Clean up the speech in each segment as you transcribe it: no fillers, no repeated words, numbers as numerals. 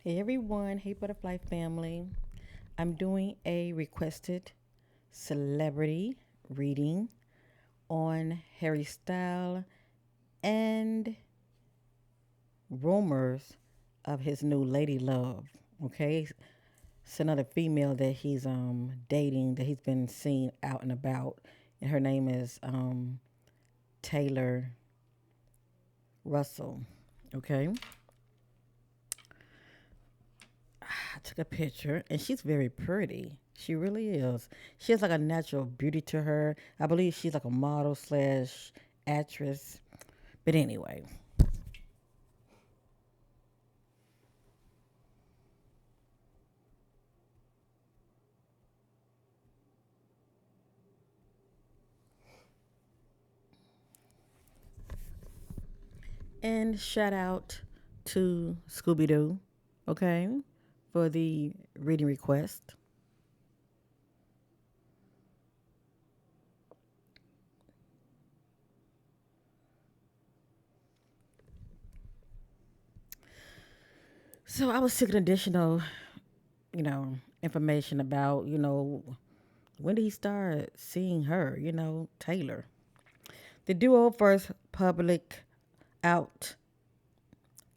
Hey everyone, hey Butterfly family. I'm doing a requested celebrity reading on Harry Styles and rumors of his new lady love. Okay, it's another female that he's dating that he's been seen out and about, and her name is Taylor Russell. Okay, I took a picture and she's very pretty. She really is. She has like a natural beauty to her. I believe she's like a model slash actress. But anyway. And shout out to Scooby Doo, okay, for the reading request. So I was seeking additional, information about, when did he start seeing her, Taylor. The duo first public out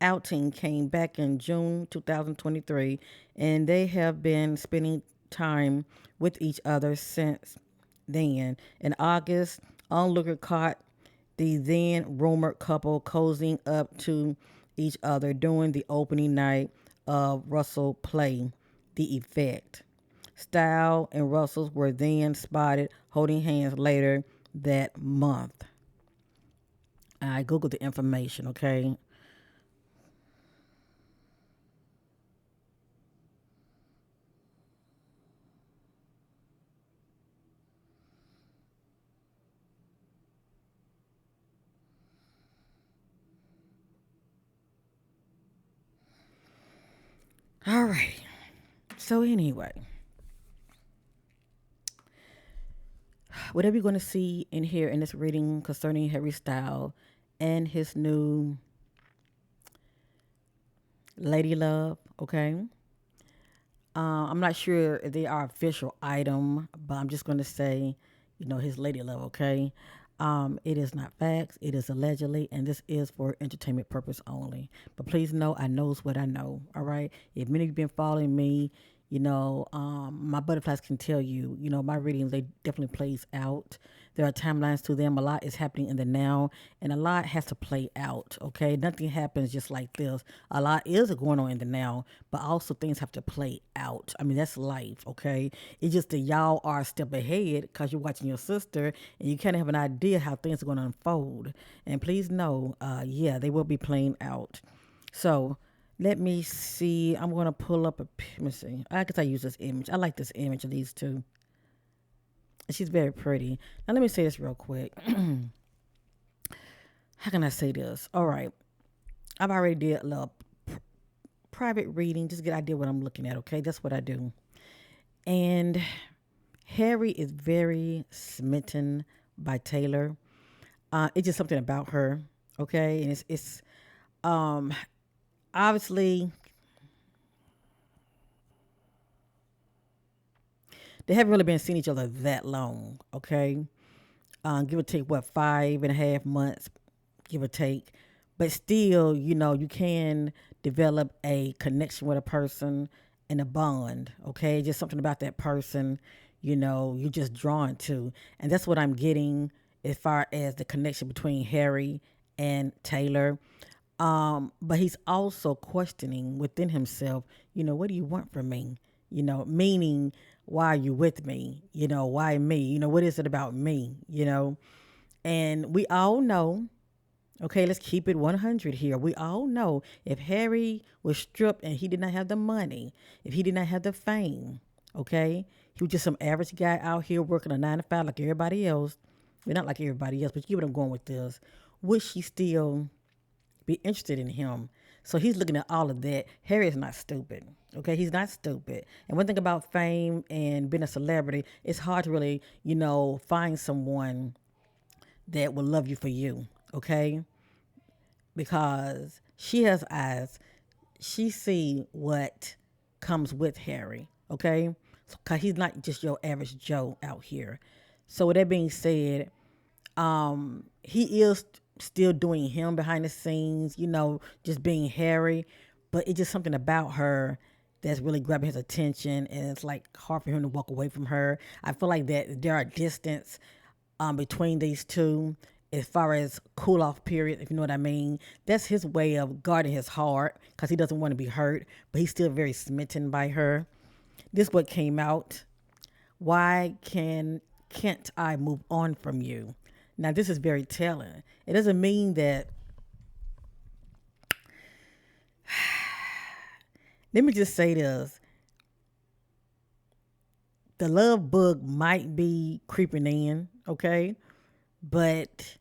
outing came back in June 2023, and they have been spending time with each other since then. In August, onlooker caught the then rumored couple cozying up to each other during the opening night of Russell play, The Effect. Style and Russells were then spotted holding hands later that month. I googled the information, okay? All right. So anyway, whatever you're going to see and hear in this reading concerning Harry Styles and his new Lady Love, okay? I'm not sure if they are official item, but I'm just going to say, his Lady Love, okay? It is not facts. It is allegedly, and this is for entertainment purpose only. But please know, I knows what I know. All right. If many of you been following me, my butterflies can tell you. My readings they definitely plays out. There are timelines to them. A lot is happening in the now, and a lot has to play out. Okay, nothing happens just like this. A lot is going on in the now, but also things have to play out. I mean, that's life. Okay, it's just that y'all are a step ahead because you're watching your sister, and you kind of have an idea how things are going to unfold. And please know, yeah, they will be playing out. So let me see. I'm gonna pull up a. Let me see. I guess I use this image. I like this image of these two. She's very pretty. Now let me say this real quick. How can I say this? All right. I've already did a little private reading. Just get an idea what I'm looking at. Okay, that's what I do. And Harry is very smitten by Taylor. It's just something about her. Okay, and it's um obviously they haven't really been seeing each other that long. Okay, give or take what 5.5 months, give or take. But still, you can develop a connection with a person and a bond. Okay, just something about that person, you're just drawn to, and that's what I'm getting as far as the connection between Harry and Taylor. But he's also questioning within himself, what do you want from me? Meaning, why are you with me? Why me? What is it about me? And we all know, okay, let's keep it 100 here. We all know if Harry was stripped and he did not have the money, if he did not have the fame, okay, he was just some average guy out here working a 9 to 5 like everybody else. Well, not like everybody else, but you get what I'm going with this. Would she still be interested in him? So he's looking at all of that. Harry is not stupid. Okay, he's not stupid. And one thing about fame and being a celebrity, it's hard to really, find someone that will love you for you. Okay, because she has eyes. she see what comes with Harry, okay? Because he's not just your average Joe out here. So with that being said, he is still doing him behind the scenes, just being Harry, but it's just something about her that's really grabbing his attention, and it's like hard for him to walk away from her. I feel like that there are distance between these two as far as cool off period, if you know what I mean. That's his way of guarding his heart because he doesn't want to be hurt, but he's still very smitten by her. This what came out. Why can't I move on from you? Now this is very telling. It doesn't mean that. Let me just say this: the love bug might be creeping in, okay, but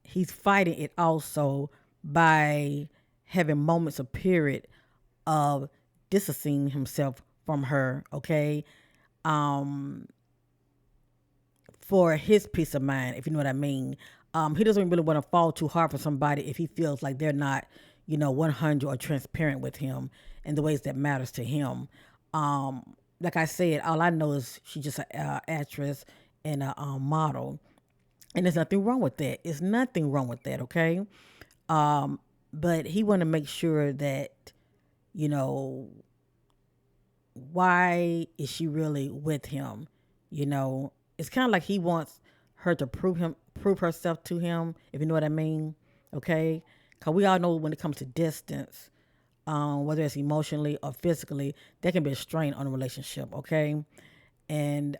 he's fighting it also by having moments of period of distancing himself from her, okay, for his peace of mind, if you know what I mean. He doesn't really want to fall too hard for somebody if he feels like they're not, 100 or transparent with him in the ways that matters to him. Like I said, all I know is she's just an actress and a model, and there's nothing wrong with that. There's nothing wrong with that, okay? But he want to make sure that, you know, why is she really with him? It's kind of like he wants her to prove herself to him, if you know what I mean. Okay, because we all know when it comes to distance, whether it's emotionally or physically, that can be a strain on a relationship. Okay, and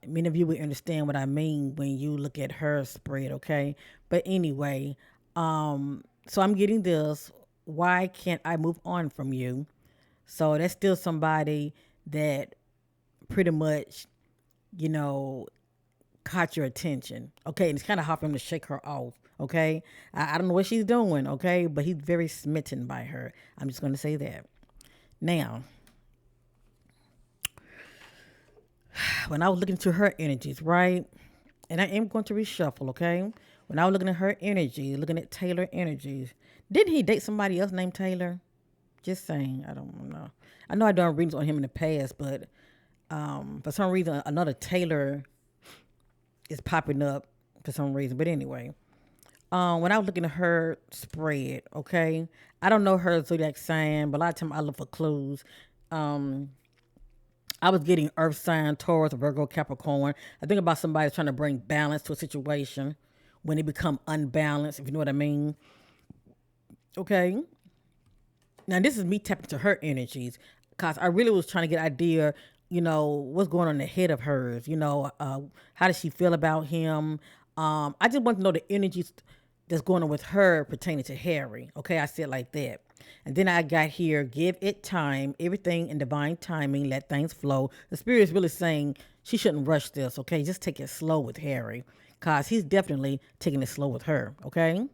many of you will understand what I mean when you look at her spread. Okay, but anyway, so I'm getting this. Why can't I move on from you? So that's still somebody that pretty much, you know, caught your attention. Okay. And it's kind of hard for him to shake her off. Okay. I don't know what she's doing. Okay. But he's very smitten by her. I'm just going to say that. Now, when I was looking into her energies, right? And I am going to reshuffle. Okay. When I was looking at her energy, looking at Taylor energies, didn't he date somebody else named Taylor? Just saying. I don't know. I know I've done readings on him in the past, but for some reason, another Taylor is popping up for some reason. But anyway, when I was looking at her spread, okay, I don't know her zodiac sign, but a lot of time I look for clues. I was getting Earth sign, Taurus, Virgo, Capricorn. I think about somebody trying to bring balance to a situation when they become unbalanced, if you know what I mean. Okay. Now this is me tapping to her energies because I really was trying to get an idea, what's going on in the head of hers. How does she feel about him? I just want to know the energies that's going on with her pertaining to Harry. Okay, I said like that. And then I got here, give it time, everything in divine timing, let things flow. The spirit is really saying she shouldn't rush this, okay? Just take it slow with Harry because he's definitely taking it slow with her, okay?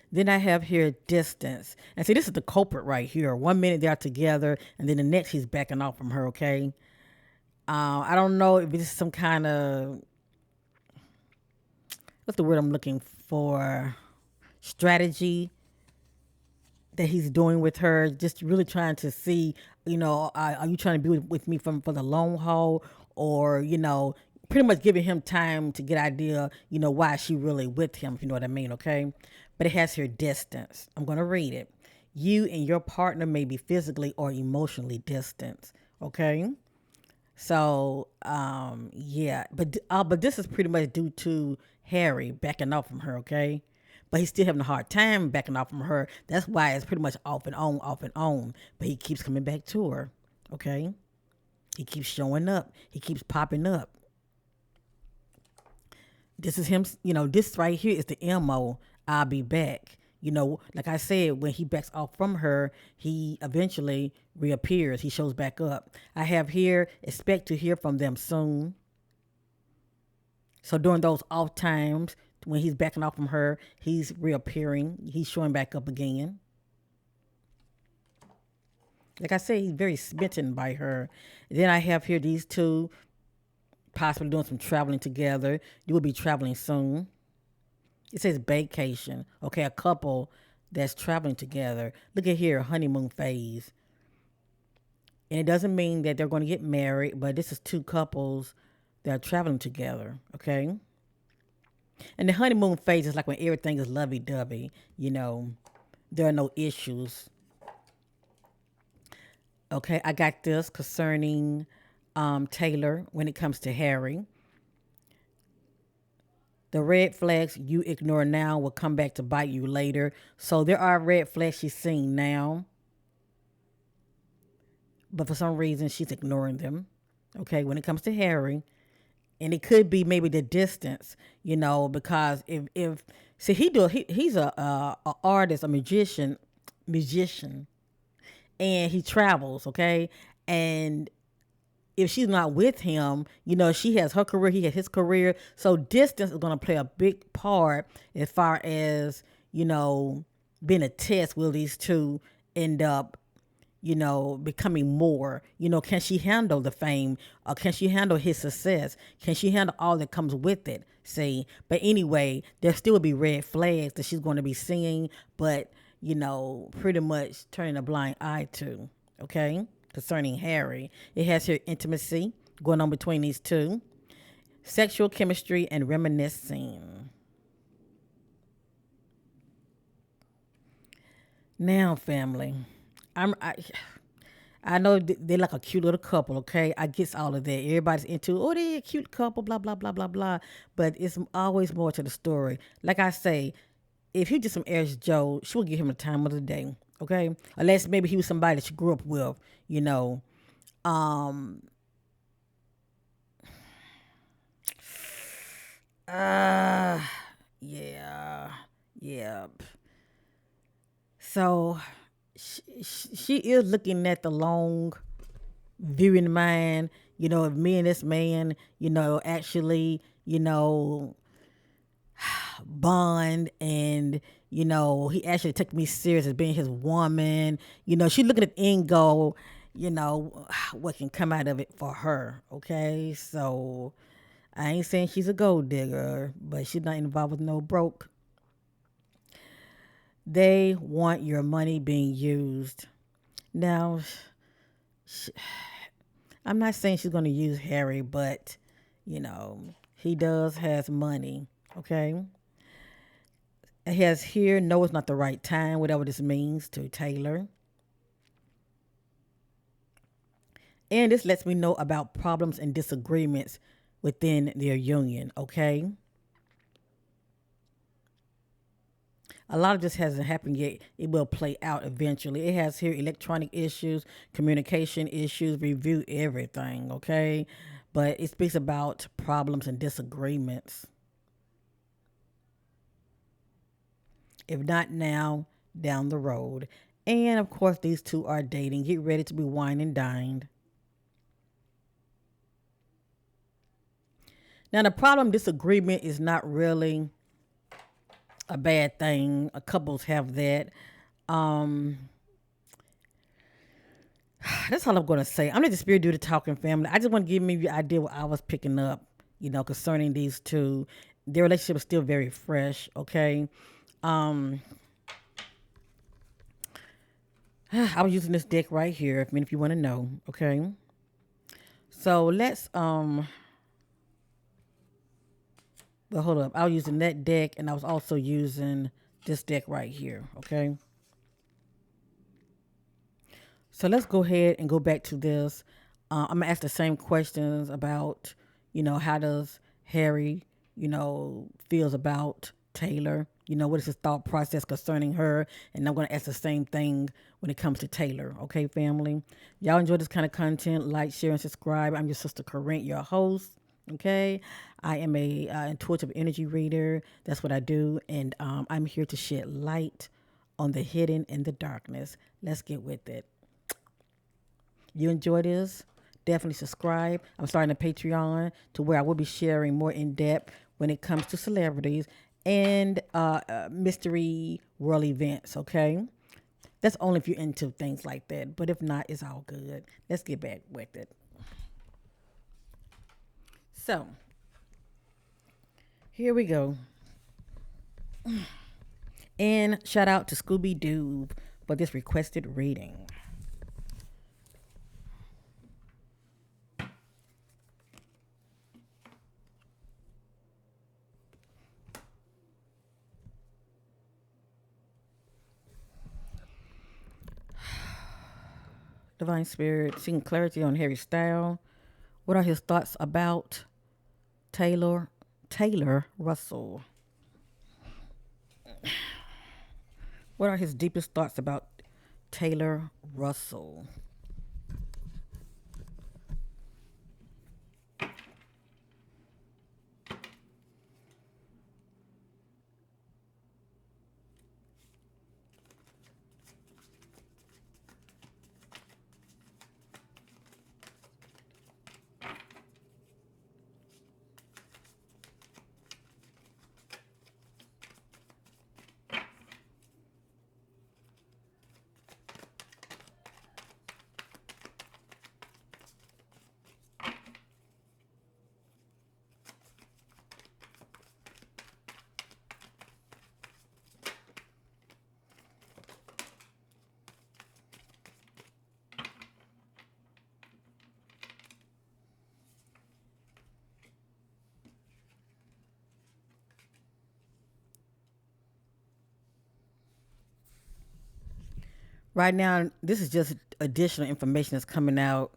Then I have here distance. And see, this is the culprit right here. 1 minute they're together, and then the next he's backing off from her, okay? I don't know if this is some kind of, what's the word I'm looking for? Strategy that he's doing with her, just really trying to see, are you trying to be with me for the long haul, or pretty much giving him time to get idea, why she really with him, if you know what I mean, okay? But it has here distance. I'm gonna read it. You and your partner may be physically or emotionally distant, okay? So yeah, but this is pretty much due to Harry backing off from her, okay? But he's still having a hard time backing off from her. That's why it's pretty much off and on, off and on. But he keeps coming back to her, okay? He keeps showing up. He keeps popping up. This is him, this right here is the MO. I'll be back. Like I said, when he backs off from her, he eventually reappears. He shows back up. I have here, expect to hear from them soon. So during those off times, when he's backing off from her, he's reappearing. He's showing back up again. Like I said, he's very smitten by her. Then I have here these two possibly doing some traveling together. You will be traveling soon. It says vacation. Okay, a couple that's traveling together. Look at here, honeymoon phase. And it doesn't mean that they're going to get married, but this is two couples that are traveling together, okay? And the honeymoon phase is like when everything is lovey dovey, you know, there are no issues. Okay, I got this concerning Taylor when it comes to Harry. The red flags you ignore now will come back to bite you later. So there are red flags she's seeing now, but for some reason she's ignoring them. Okay, when it comes to Harry, and it could be maybe the distance, because if see he's a artist, a musician, and he travels. Okay, and if she's not with him, she has her career, he has his career. So distance is going to play a big part as far as, being a test. Will these two end up, becoming more? Can she handle the fame? Or can she handle his success? Can she handle all that comes with it? See? But anyway, there still will be red flags that she's going to be seeing, but, pretty much turning a blind eye to. Okay? Concerning Harry. It has here intimacy going on between these two, sexual chemistry, and reminiscing. Now, family, I know they're like a cute little couple. Okay, I guess all of that. Everybody's into, oh, they're a cute couple, blah blah blah blah blah. But it's always more to the story. Like I say, if he did some Aries Joe, she would give him the time of the day. Okay, unless maybe he was somebody that she grew up with. You know, um, uh, yeah, yeah. So she is looking at the long viewing mind. If me and this man, actually, bond, and he actually took me serious as being his woman. She looking at the end goal, what can come out of it for her. Okay, so I ain't saying she's a gold digger, but she's not involved with no broke. They want your money being used. Now, I'm not saying she's going to use Harry, but he does has money. Okay, it has here. No, it's not the right time. Whatever this means to Taylor, and this lets me know about problems and disagreements within their union. Okay, a lot of this hasn't happened yet. It will play out eventually. It has here electronic issues, communication issues, review everything, okay? But it speaks about problems and disagreements. If not now, down the road. And of course, these two are dating. Get ready to be wine and dined. Now, the problem disagreement is not really a bad thing. Couples have that. Um, That's all I'm going to say. I'm not the spirit dude talking, family. I just want to give me the idea what I was picking up, concerning these two. Their relationship is still very fresh, okay? Um, I was using this deck right here, if you want to know, okay? So well, hold up. I was using that deck, and I was also using this deck right here, okay? So let's go ahead and go back to this. I'm gonna ask the same questions about, how does Harry, feels about Taylor? What is his thought process concerning her? And I'm gonna ask the same thing when it comes to Taylor. Okay, family. Y'all enjoy this kind of content? Like, share, and subscribe. I'm your sister Corinne, your host. Okay, I am a intuitive energy reader. That's what I do, and I'm here to shed light on the hidden and the darkness. Let's get with it. You enjoy this? Definitely subscribe. I'm starting a Patreon to where I will be sharing more in depth when it comes to celebrities and mystery world events. Okay, that's only if you're into things like that. But if not, it's all good. Let's get back with it. So here we go. And shout out to Scooby Doo for this requested reading. Divine Spirit, seeking clarity on Harry's style. What are his thoughts about Taylor Taylor Russell? What are his deepest thoughts about Taylor Russell? Right now, this is just additional information that's coming out.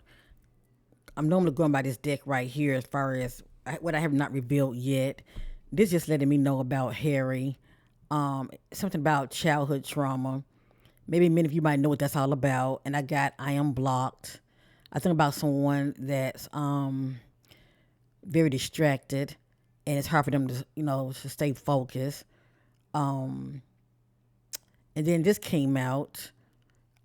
I'm normally going by this deck right here as far as what I have not revealed yet. This just letting me know about Harry. Something about childhood trauma. Maybe many of you might know what that's all about. And I got I am blocked. I think about someone that's very distracted and it's hard for them to, to stay focused. Um, and then this came out.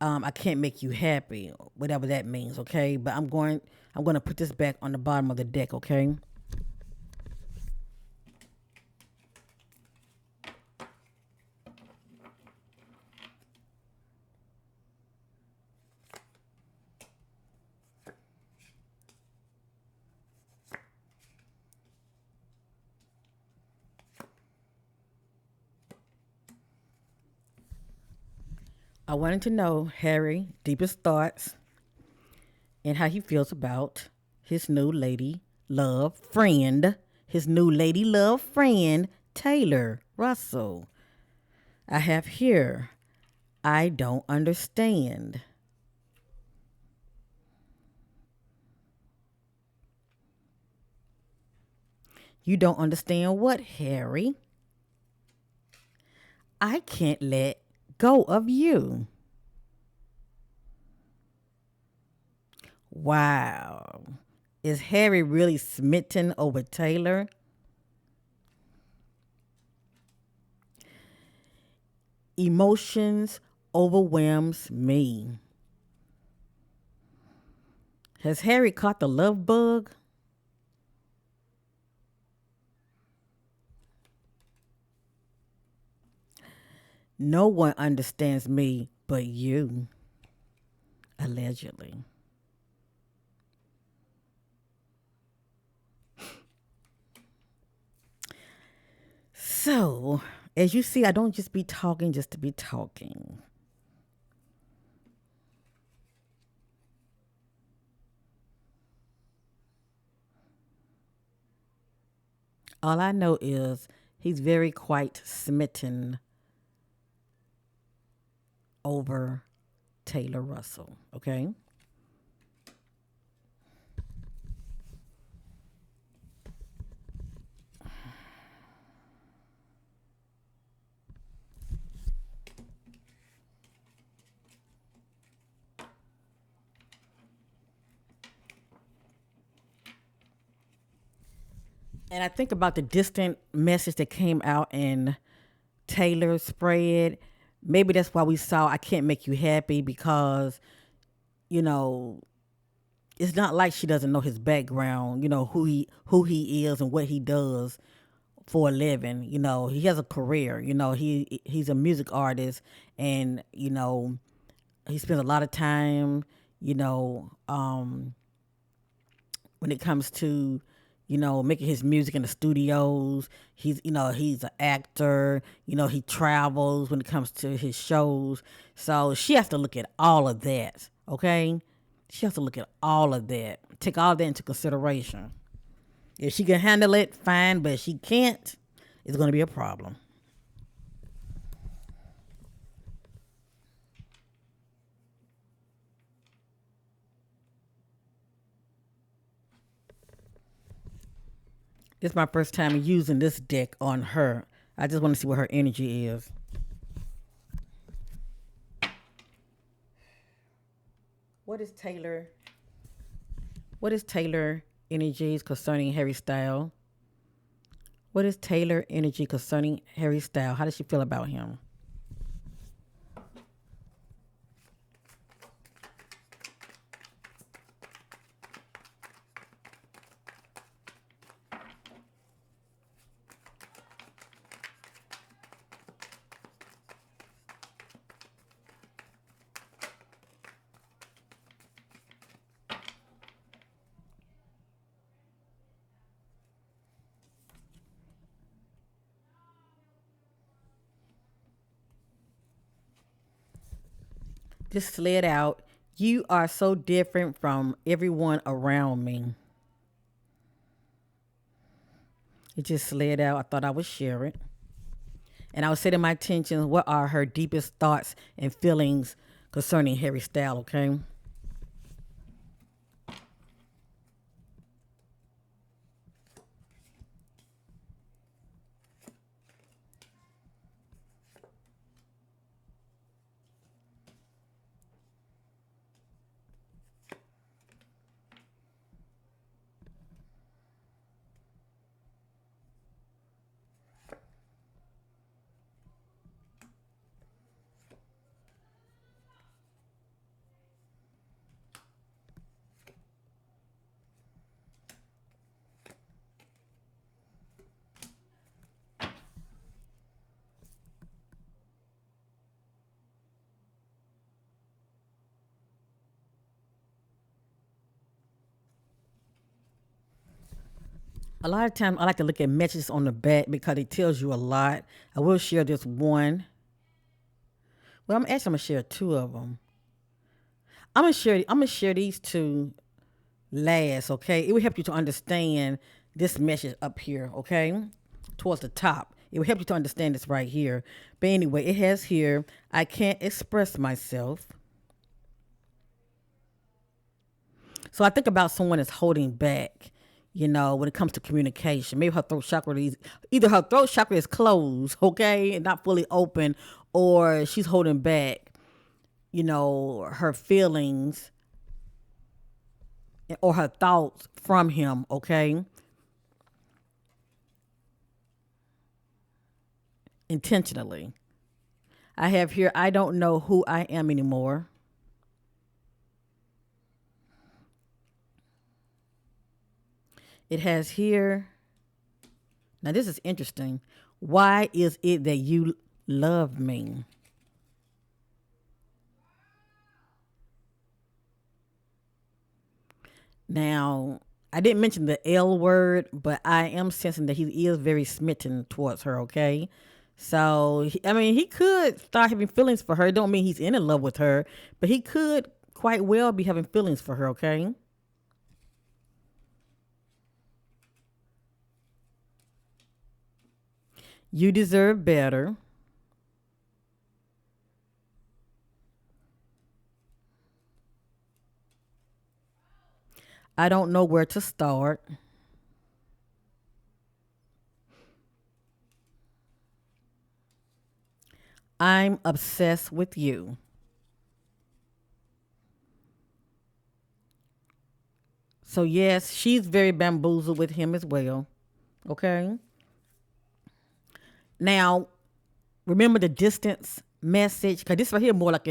I can't make you happy, whatever that means, okay? But I'm going to put this back on the bottom of the deck, okay? I wanted to know Harry deepest thoughts and how he feels about his new lady love friend, Taylor Russell. I have here, I don't understand. You don't understand what, Harry? I can't let go of you. Wow. Is Harry really smitten over Taylor? Emotions overwhelms me. Has Harry caught the love bug? No one understands me but you, allegedly. So, as you see, I don't just be talking just to be talking. All I know is he's very quite smitten over Taylor Russell, okay? And I think about the distant message that came out in Taylor's spread. Maybe that's why we saw I Can't Make You Happy because, you know, it's not like she doesn't know his background, who he is and what he does for a living. He has a career. He's a music artist, and he spends a lot of time. You know, when it comes to making his music in the studios. He's an actor. He travels when it comes to his shows. So she has to look at all of that, okay? She has to look at all of that, take all that into consideration. If she can handle it, fine, but if she can't, it's going to be a problem. This is my first time using this deck on her. I just want to see what her energy is. What is Taylor? What is Taylor energies concerning Harry Styles? What is Taylor energy concerning Harry Styles? How does she feel about him? Just slid out. You are so different from everyone around me. It just slid out. I thought I would share it. And I was setting my intentions. What are her deepest thoughts and feelings concerning Harry Styles, okay? A lot of times I like to look at messages on the back because it tells you a lot. I will share this one. Well, I'm gonna share two of them. I'm gonna share these two last, okay? It will help you to understand this message up here, okay? Towards the top. It will help you to understand this right here. But anyway, it has here, I can't express myself. So I think about someone that's holding back, when it comes to communication. Maybe her throat chakra is either her throat chakra is closed, okay, and not fully open, or she's holding back, her feelings or her thoughts from him, okay? Intentionally. I have here, I don't know who I am anymore. It has here, now this is interesting. Why is it that you love me? Now, I didn't mention the L word, but I am sensing that he is very smitten towards her, okay? So, I mean, he could start having feelings for her. It don't mean he's in love with her, but he could quite well be having feelings for her, okay? You deserve better. I don't know where to start. I'm obsessed with you. So, yes, she's very bamboozled with him as well, okay? Now, remember the distance message? Because this right here more like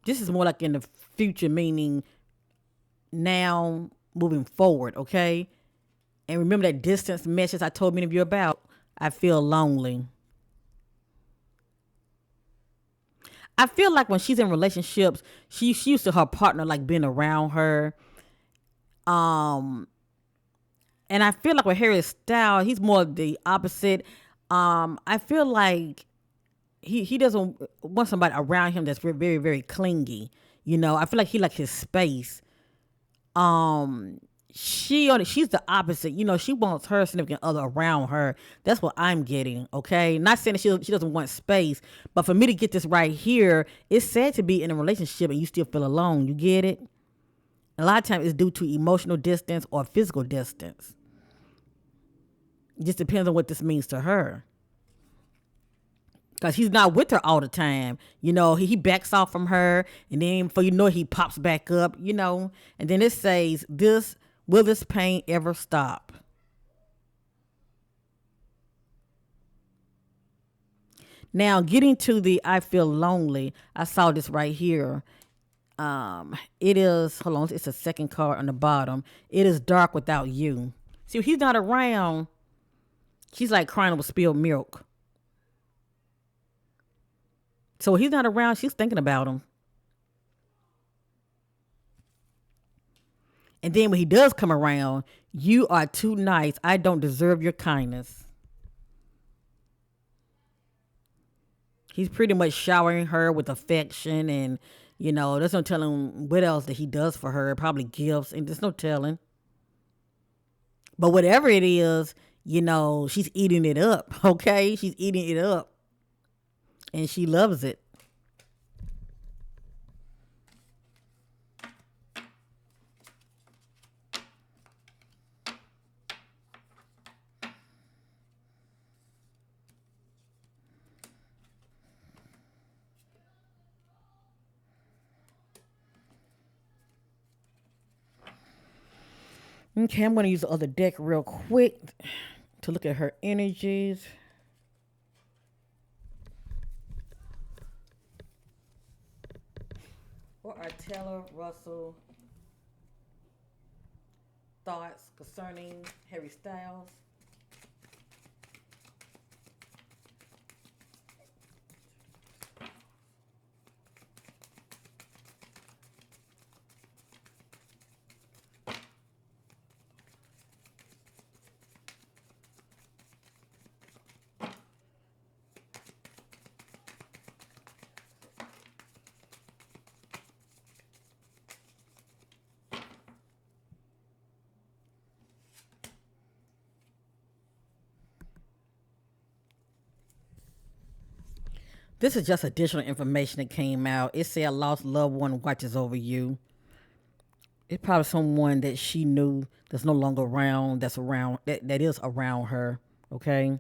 this is more like in the future, meaning now moving forward, okay? And remember that distance message I told many of you about? I feel lonely. I feel like when she's in relationships, she used to her partner like being around her. Um, And I feel like with Harry's style, he's more the opposite. I feel like he doesn't want somebody around him that's very, very, very clingy. You know, I feel like he like his space. Um, she's the opposite. You know, she wants her significant other around her. That's what I'm getting. Okay, not saying that she doesn't want space, but for me to get this right here, it's sad to be in a relationship and you still feel alone. You get it? A lot of times it's due to emotional distance or physical distance. It just depends on what this means to her. Because he's not with her all the time. You know, he backs off from her, and then for you know, he pops back up, you know. And then it says, "This will this pain ever stop?" Now, getting to the I feel lonely, I saw this right here. It is, hold on, it's a second card on the bottom. It is dark without you. See, if he's not around, she's like crying over spilled milk. So when he's not around, she's thinking about him. And then when he does come around, you are too nice. I don't deserve your kindness. He's pretty much showering her with affection and, you know, there's no telling what else that he does for her. Probably gifts and there's no telling. But whatever it is, you know, she's eating it up. Okay. She's eating it up and she loves it. Okay. I'm going to use the other deck real quick to look at her energies. What are Taylor Russell thoughts concerning Harry Styles? This is just additional information that came out. It said a lost loved one watches over you. It's probably someone that she knew that's no longer around, that's around, that is around her. Okay.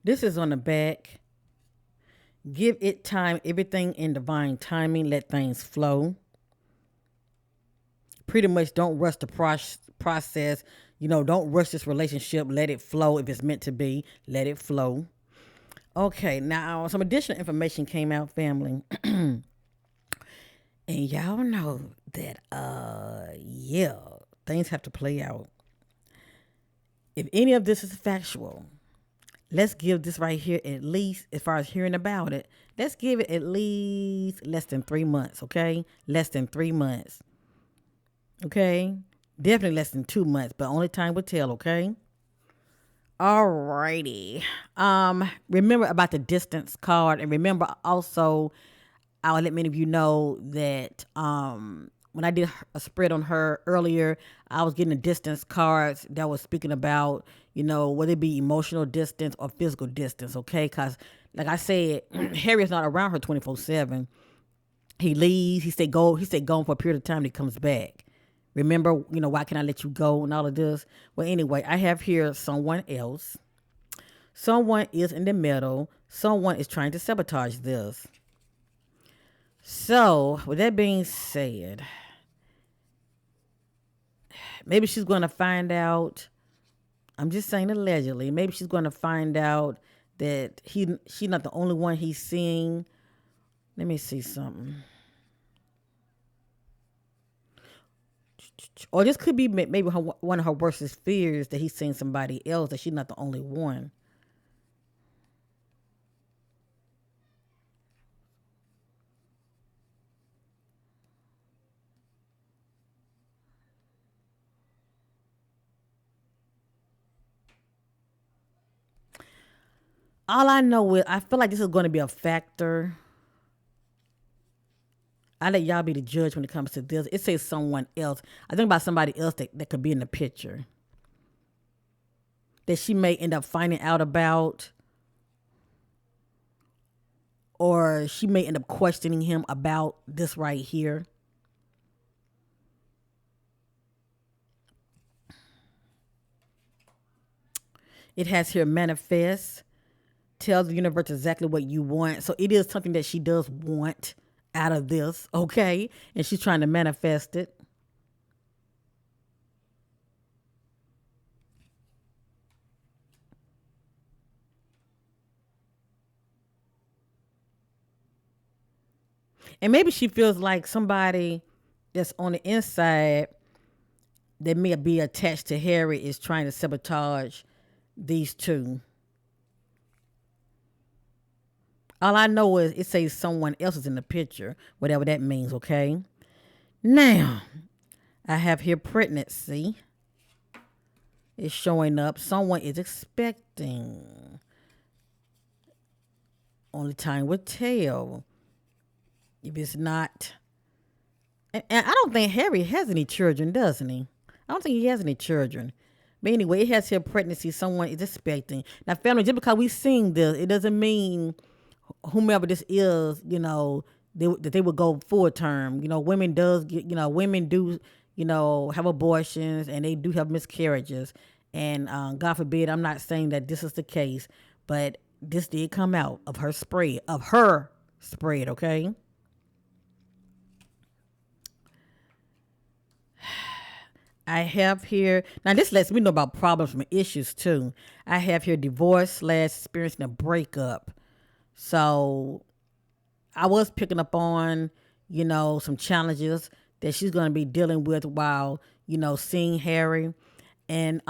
This is on the back. Give it time, everything in divine timing. Let things flow. Pretty much don't rush the process. You know, don't rush this relationship. Let it flow. If it's meant to be, let it flow. Okay, now some additional information came out, family. And y'all know that yeah, things have to play out. If any of this is factual, let's give this right here at least, as far as hearing about it, let's give it at least less than 3 months, okay? Less than 3 months, okay? Definitely less than 2 months, but only time will tell, okay? Alrighty. Remember about the distance card, and remember also, I'll let many of you know that when I did a spread on her earlier, I was getting the distance cards that was speaking about, you know, whether it be emotional distance or physical distance, okay? Because, like I said, Harry is not around her 24/7. He leaves. He stay gone for a period of time. He comes back. Remember, you know, why can I let you go and all of this? Well, anyway, I have here someone else. Someone is in the middle. Someone is trying to sabotage this. So, with that being said, maybe she's going to find out. I'm just saying allegedly. Maybe she's going to find out that she's not the only one he's seeing. Let me see something. Or this could be maybe one of her worstest fears that he's seeing somebody else, that she's not the only one. All I know is I feel like this is going to be a factor. I let y'all be the judge when it comes to this. It says someone else. I think about somebody else that could be in the picture that she may end up finding out about, or she may end up questioning him about this right here. It has here manifest, tell the universe exactly what you want. So it is something that she does want out of this, okay? And she's trying to manifest it. And maybe she feels like somebody that's on the inside that may be attached to Harry is trying to sabotage these two. All I know is it says someone else is in the picture, whatever that means, okay? Now, I have here pregnancy is showing up. Someone is expecting. Only time will tell if it's not. And I don't think Harry has any children, doesn't he? I don't think he has any children. But anyway, it has here pregnancy. Someone is expecting. Now, family, just because we sing this, it doesn't mean whomever this is, that they would go full term. Women does get, women do, have abortions, and they do have miscarriages. And God forbid, I'm not saying that this is the case, but this did come out of her spread, okay? I have here, now this lets me know about problems and issues too. I have here divorce / experiencing a breakup. So I was picking up on, some challenges that she's going to be dealing with while, seeing Harry. And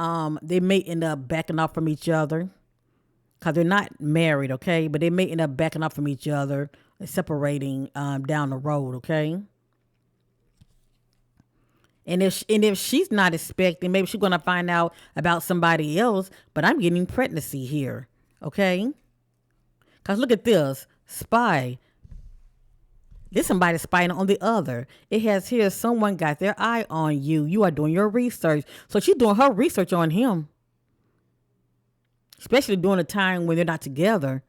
they may end up backing off from each other because they're not married, okay? But they may end up backing off from each other and separating down the road, okay? And if she's not expecting, maybe she's going to find out about somebody else, but I'm getting pregnancy here, okay? Because look at this, spy. There's somebody spying on the other. It has here, someone got their eye on you. You are doing your research. So she's doing her research on him. Especially during a time when they're not together.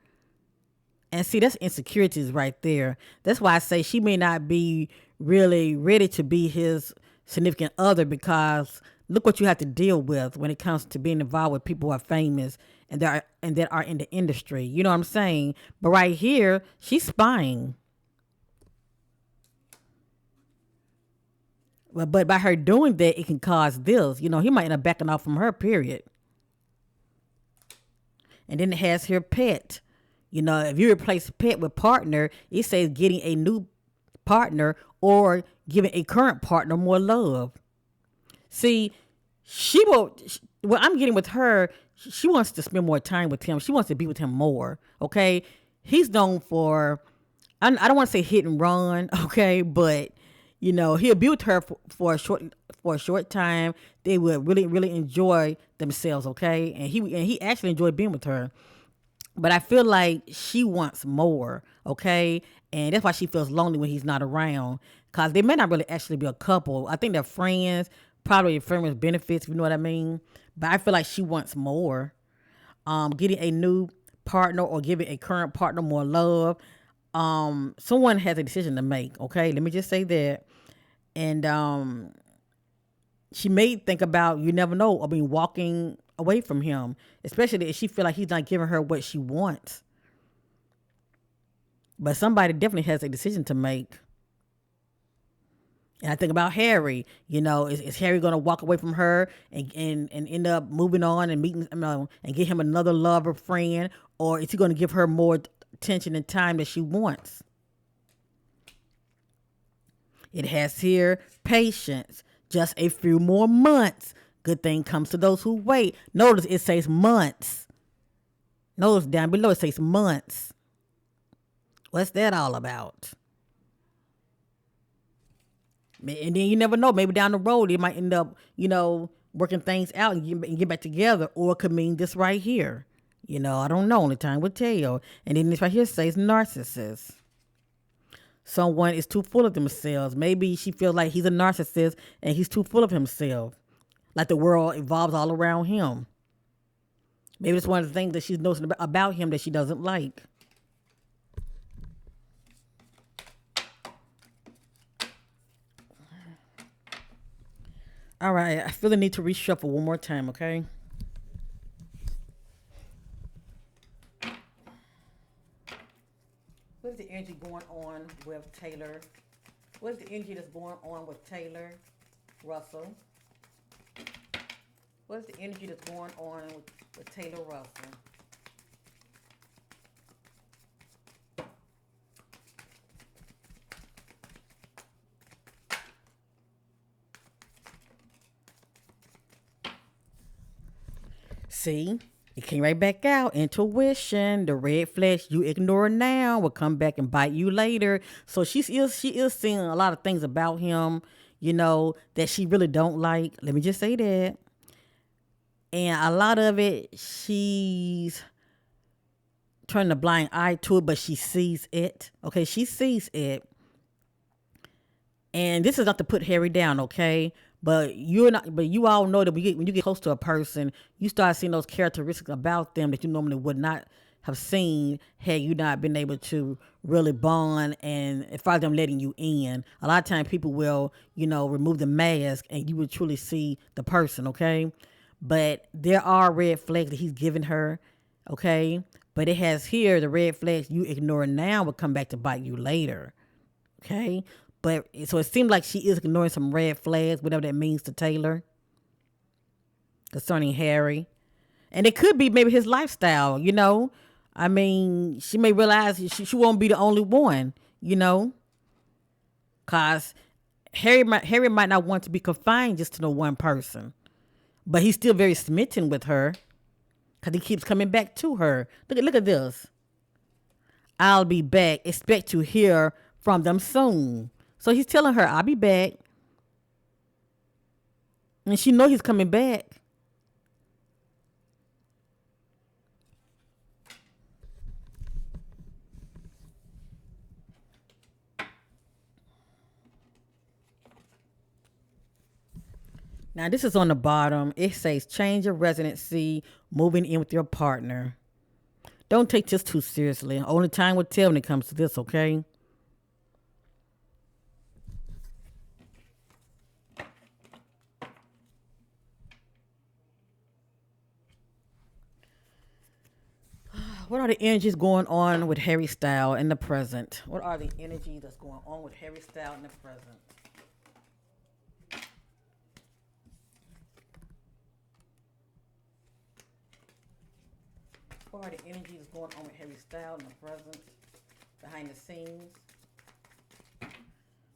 And see, that's insecurities right there. That's why I say she may not be really ready to be his significant other, because look what you have to deal with when it comes to being involved with people who are famous and that are in the industry. You know what I'm saying? But right here, she's spying. But by her doing that, it can cause this. He might end up backing off from her, period. And then it has here pet. If you replace pet with partner, it says getting a new partner or giving a current partner more love. See, what I'm getting with her, she wants to spend more time with him. She wants to be with him more, okay? He's known for, I don't want to say hit and run, okay? But, he'll be with her for a short time. They will really, really enjoy themselves, okay? And he actually enjoyed being with her. But I feel like she wants more, okay? And that's why she feels lonely when he's not around. Because they may not really actually be a couple. I think they're friends, probably friends with benefits, if you know what I mean. But I feel like she wants more. Getting a new partner or giving a current partner more love. Someone has a decision to make, okay? Let me just say that. And she may think about, you never know, walking away from him, especially if she feel like he's not giving her what she wants. But somebody definitely has a decision to make. And I think about Harry. Is Harry going to walk away from her and end up moving on and meeting, and get him another lover friend, or is he going to give her more attention and time that she wants? It has here patience, just a few more months. Good thing comes to those who wait. Notice it says months. Notice down below it says months. What's that all about? And then you never know. Maybe down the road, it might end up, working things out and get back together. Or it could mean this right here. I don't know. Only time will tell. And then this right here says narcissist. Someone is too full of themselves. Maybe she feels like he's a narcissist and he's too full of himself. Like the world evolves all around him. Maybe it's one of the things that she's noticing about him that she doesn't like. All right, I feel the need to reshuffle one more time, okay? What is the energy going on with Taylor? What is the energy that's going on with Taylor Russell? What is the energy that's going on with Taylor Russell? See, it came right back out. Intuition, the red flags you ignore now will come back and bite you later. So she is seeing a lot of things about him, that she really don't like. Let me just say that. And a lot of it, she's turning a blind eye to it, but she sees it. Okay, she sees it. And this is not to put Harry down, okay? But you all know that when you get close to a person, you start seeing those characteristics about them that you normally would not have seen had you not been able to really bond and as far as them letting you in. A lot of times people will, remove the mask and you will truly see the person, okay? But there are red flags that he's giving her, okay? But it has here the red flags you ignore now will come back to bite you later, okay? But so it seems like she is ignoring some red flags, whatever that means to Taylor, concerning Harry. And it could be maybe his lifestyle, I mean, she may realize she won't be the only one, because Harry might not want to be confined just to no one person. But he's still very smitten with her because he keeps coming back to her. Look at this. I'll be back. Expect to hear from them soon. So he's telling her, I'll be back. And she knows he's coming back. Now this is on the bottom. It says change of residency, moving in with your partner. Don't take this too seriously. Only time will tell when it comes to this, okay? What are the energies going on with Harry Styles in the present? What are the energies that's going on with Harry Styles in the present? What are the energies that's going on with Harry Styles in the present, behind the scenes?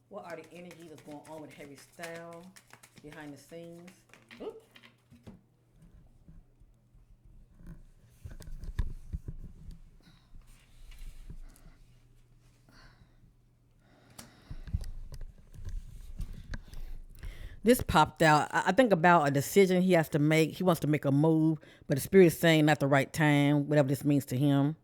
What are the energies that's going on with Harry Styles behind the scenes? Oops. This popped out. I think about a decision he has to make. He wants to make a move, but the spirit is saying not the right time, whatever this means to him.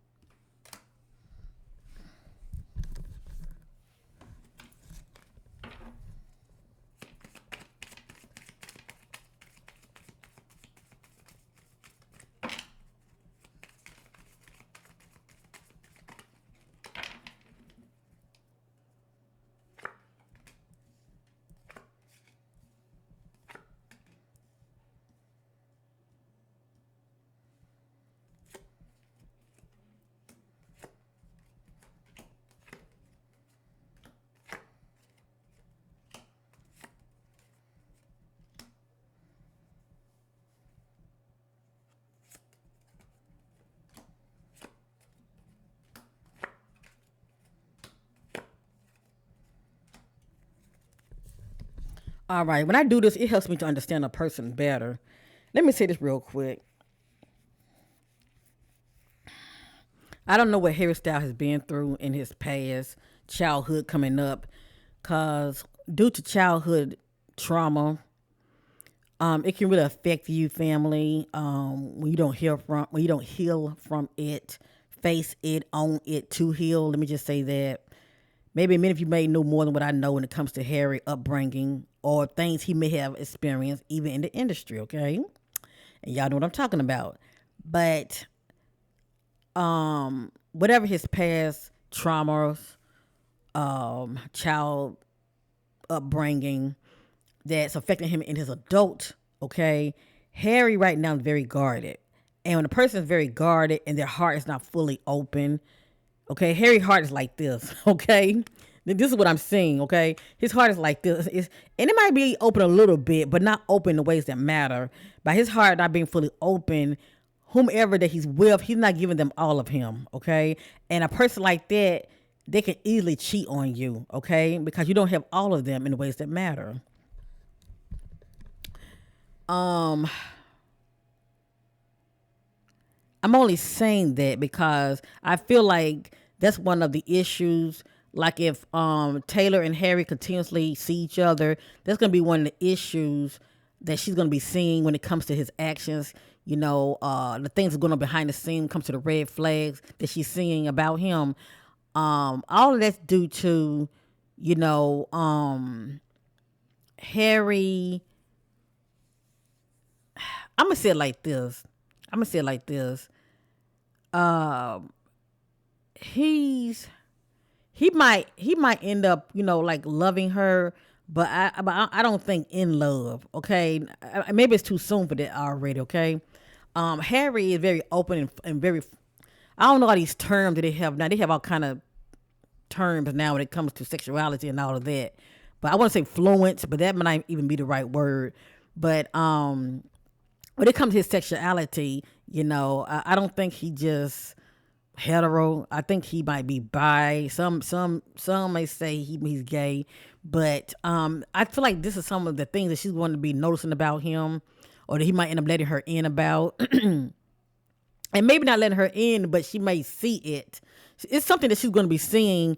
All right, when I do this, it helps me to understand a person better. Let me say this real quick. I don't know what Harry Styles has been through in his past, childhood coming up, cause due to childhood trauma, it can really affect you, family. When you don't heal from it, face it, own it to heal. Let me just say that. Maybe many of you may know more than what I know when it comes to Harry upbringing or things he may have experienced even in the industry. Okay, and y'all know what I'm talking about. But whatever his past traumas, child upbringing that's affecting him in his adult, okay, Harry right now is very guarded. And when a person is very guarded and their heart is not fully open, okay, Harry's heart is like this, okay? This is what I'm seeing, okay? His heart is like this. And it might be open a little bit, but not open in the ways that matter. By his heart not being fully open, whomever that he's with, he's not giving them all of him, okay? And a person like that, they can easily cheat on you, okay? Because you don't have all of them in the ways that matter. Um, I'm only saying that because I feel like that's one of the issues. Like if Taylor and Harry continuously see each other, that's gonna be one of the issues that she's gonna be seeing when it comes to his actions. The things that are going on behind the scene comes to the red flags that she's seeing about him. All of that's due to, you know, Harry. I'm gonna say it like this. I'm gonna say it like this. Um, he's he might end up like loving her, but I don't think in love. Okay, maybe it's too soon for that already. Okay, Harry is very open and very. I don't know all these terms that they have now. They have all kind of terms now when it comes to sexuality and all of that. But I want to say fluent, but that might not even be the right word. But when it comes to his sexuality, I don't think he just hetero. I think he might be bi. Some may say he's gay, but I feel like this is some of the things that she's going to be noticing about him, or that he might end up letting her in about, and maybe not letting her in, but she may see it. It's something that she's going to be seeing.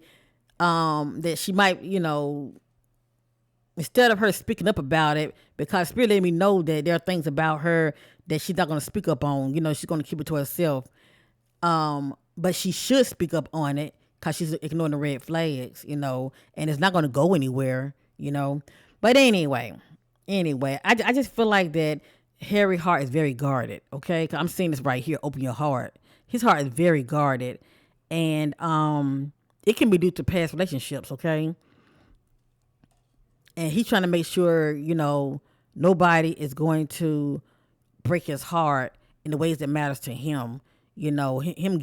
That she might, instead of her speaking up about it, because Spirit let me know that there are things about her that she's not going to speak up on. She's going to keep it to herself. But she should speak up on it because she's ignoring the red flags, and it's not going to go anywhere. But anyway, I just feel like that Harry Hart is very guarded, okay? 'Cause I'm seeing this right here. Open your heart. His heart is very guarded, and it can be due to past relationships, okay? And he's trying to make sure, nobody is going to break his heart in the ways that matters to him. Him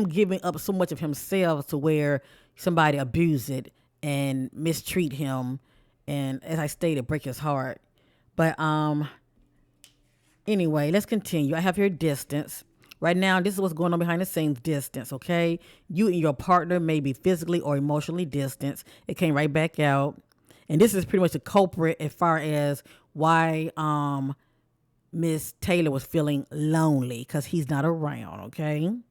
giving up so much of himself to where somebody abuse it and mistreat him, and as I stated, break his heart. But anyway, let's continue. I have here distance. Right now, this is what's going on behind the scenes. Distance, okay? You and your partner may be physically or emotionally distant. It came right back out. And this is pretty much the culprit as far as why Miss Taylor was feeling lonely, because he's not around, okay? And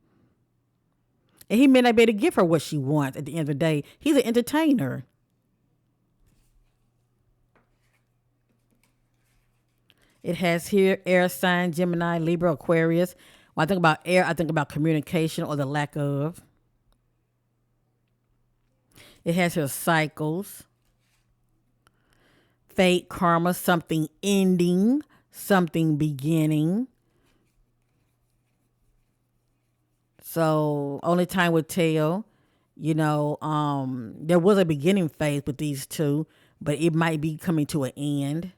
he may not be able to give her what she wants at the end of the day. He's an entertainer. It has here air sign, Gemini, Libra, Aquarius. When I think about air, I think about communication or the lack of. It has here cycles, fate, karma, something ending, something beginning. So only time will tell. There was a beginning phase with these two, but it might be coming to an end.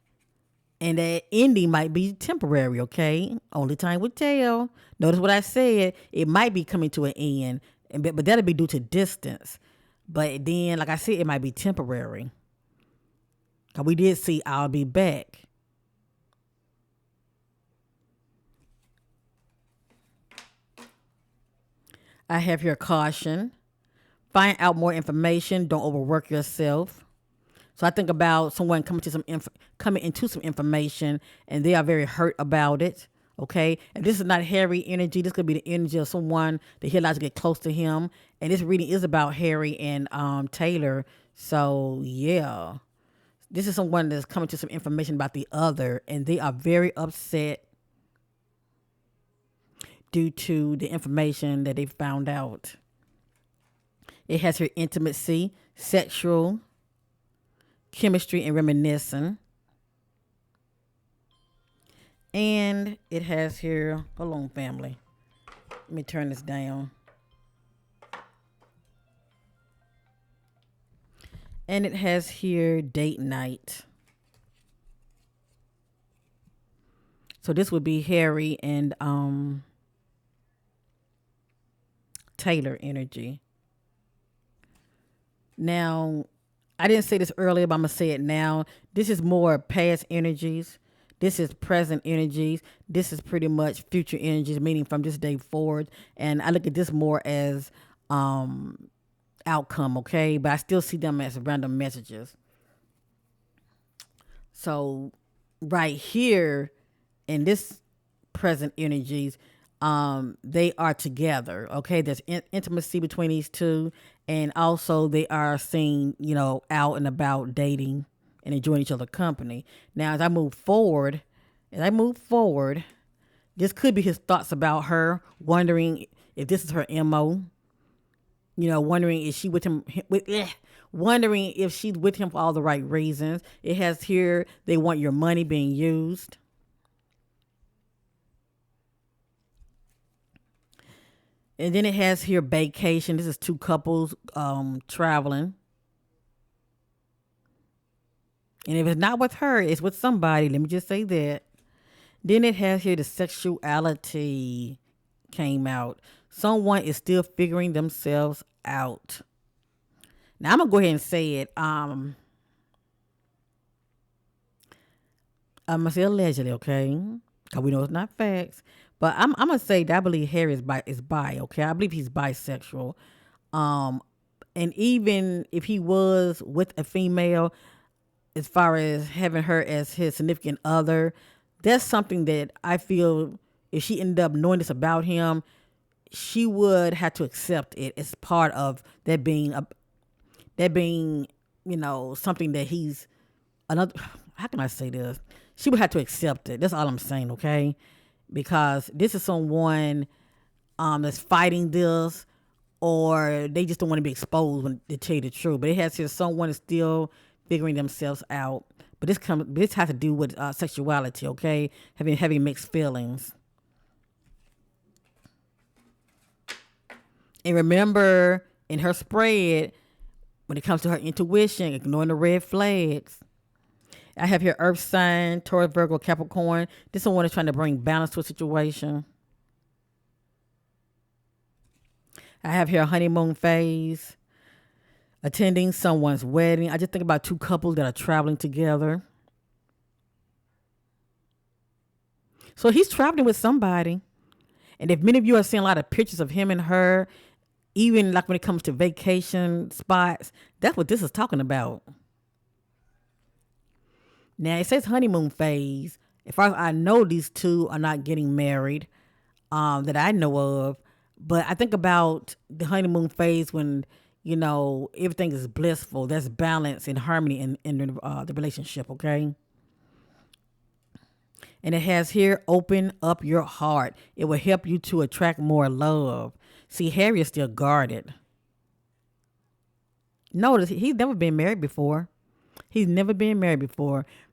And that ending might be temporary, okay? Only time will tell. Notice what I said. It might be coming to an end, but that'll be due to distance. But then, like I said, it might be temporary. Because we did see I'll be back. I have here caution. Find out more information. Don't overwork yourself. So I think about someone coming into some information, and they are very hurt about it. Okay, and this is not Harry energy. This could be the energy of someone that he allows to get close to him, and this reading is about Harry and Taylor. So yeah, this is someone that's coming to some information about the other, and they are very upset due to the information that they found out. It has here intimacy, sexual, chemistry, and reminiscing. And it has here, hold on, family. Let me turn this down. And it has here date night. So this would be Harry and Taylor energy. Now, I didn't say this earlier, but I'm gonna say it now. This is more past energies. This is present energies. This is pretty much future energies, meaning from this day forward. And I look at this more as outcome, okay? But I still see them as random messages. So right here in this present energies, they are together, okay? There's intimacy between these two, and also they are seen, out and about dating and enjoying each other's company. Now, as I move forward, this could be his thoughts about her, wondering if this is her MO. Wondering if she with him, wondering if she's with him for all the right reasons. It has here, they want your money being used. And then it has here vacation. This is two couples traveling. And if it's not with her, it's with somebody. Let me just say that. Then it has here the sexuality came out. Someone is still figuring themselves out. Now I'm gonna go ahead and say it. I'm gonna say allegedly, okay? Because we know it's not facts. But I'm gonna say that I believe Harry is bi, okay? I believe he's bisexual. And even if he was with a female, as far as having her as his significant other, that's something that I feel if she ended up knowing this about him, she would have to accept it as part of that being something that he's another. How can I say this? She would have to accept it. That's all I'm saying, okay? Because this is someone that's fighting this, or they just don't want to be exposed when they tell you the truth. But it has here someone is still figuring themselves out. But this has to do with sexuality, okay? Having mixed feelings. And remember, in her spread, when it comes to her intuition, ignoring the red flags. I have here Earth sign, Taurus, Virgo, Capricorn. This one is trying to bring balance to a situation. I have here a honeymoon phase, attending someone's wedding. I just think about two couples that are traveling together. So he's traveling with somebody. And if many of you are seeing a lot of pictures of him and her, even like when it comes to vacation spots, that's what this is talking about. Now, it says honeymoon phase. As far as I know, these two are not getting married that I know of. But I think about the honeymoon phase when, everything is blissful. There's balance and harmony in the relationship, okay? And it has here, open up your heart. It will help you to attract more love. See, Harry is still guarded. Notice, he's never been married before.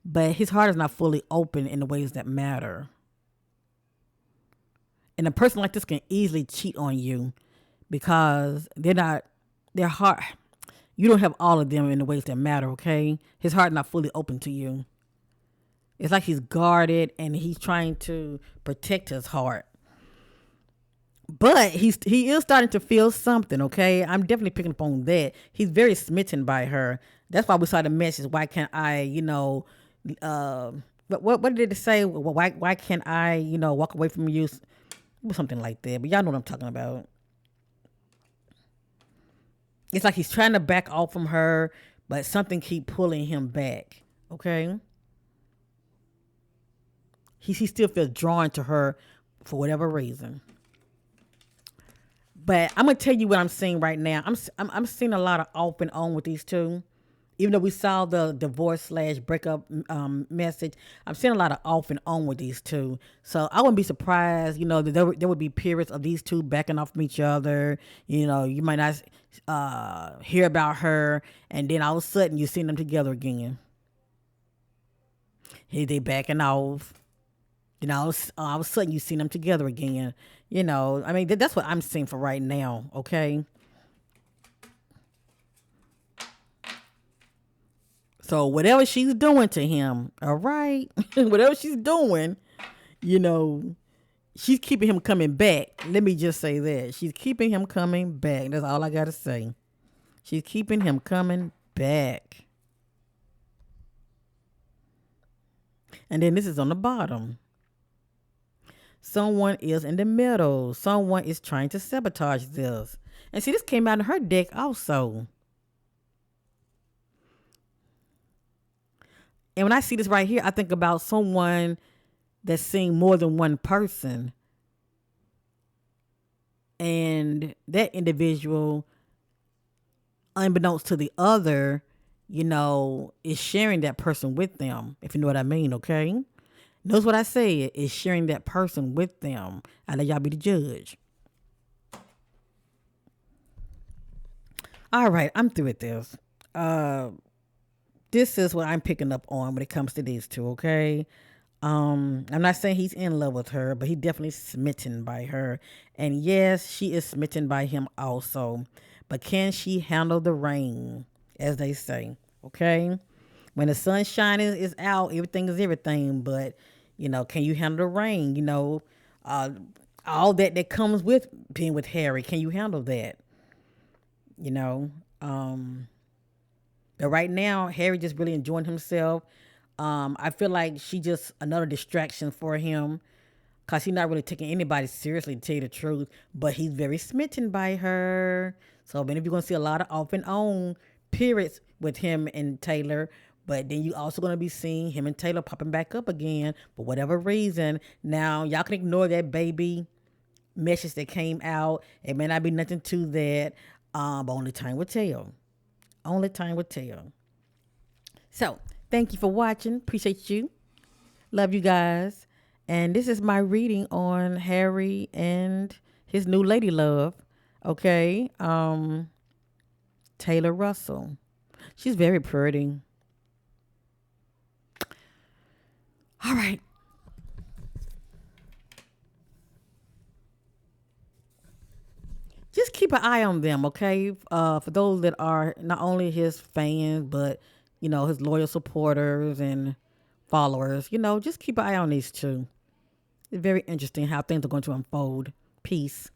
But his heart is not fully open in the ways that matter. And a person like this can easily cheat on you because their heart, you don't have all of them in the ways that matter, okay? His heart not fully open to you. It's like he's guarded and he's trying to protect his heart. But he is starting to feel something, okay? I'm definitely picking up on that. He's very smitten by her. That's why we saw the message, why can't I, what did it say? Why can't I, walk away from you? Something like that. But y'all know what I'm talking about. It's like he's trying to back off from her, but something keep pulling him back. Okay, he still feels drawn to her for whatever reason. But I'm gonna tell you what I'm seeing right now. I'm seeing a lot of off and on with these two. Even though we saw the divorce slash breakup message, I'm seeing a lot of off and on with these two. So I wouldn't be surprised, that there would be periods of these two backing off from each other. You might not hear about her, and then all of a sudden you see them together again. Hey, they backing off. All of a sudden you see them together again. I mean, that's what I'm seeing for right now. Okay. So whatever she's doing to him, all right, whatever she's doing, you know, she's keeping him coming back. Let me just say that she's keeping him coming back. That's all I gotta say. She's keeping him coming back. And then this is on the bottom. Someone is in the middle. Someone is trying to sabotage this. And see, this came out in her deck also. And when I see this right here, I think about someone that's seeing more than one person. And that individual, unbeknownst to the other, is sharing that person with them, if you know what I mean, okay? Notice what I said, is sharing that person with them. I let y'all be the judge. All right, I'm through with this. This is what I'm picking up on when it comes to these two, okay? I'm not saying he's in love with her, but he definitely smitten by her. And yes, she is smitten by him also. But can she handle the rain, as they say, okay? When the sunshine is out, everything is everything. But, can you handle the rain? All that comes with being with Harry. Can you handle that? You know, but right now, Harry just really enjoying himself. I feel like she just another distraction for him because he's not really taking anybody seriously, to tell you the truth. But he's very smitten by her. So maybe you're going to see a lot of off and on periods with him and Taylor. But then you also going to be seeing him and Taylor popping back up again for whatever reason. Now, y'all can ignore that baby message that came out. It may not be nothing to that. But only time will tell. Only time will tell. So, thank you for watching. Appreciate you. Love you guys. And this is my reading on Harry and his new lady love. Okay. Taylor Russell. She's very pretty. All right. Just keep an eye on them, okay? For those that are not only his fans, but his loyal supporters and followers. Just keep an eye on these two. It's very interesting how things are going to unfold. Peace.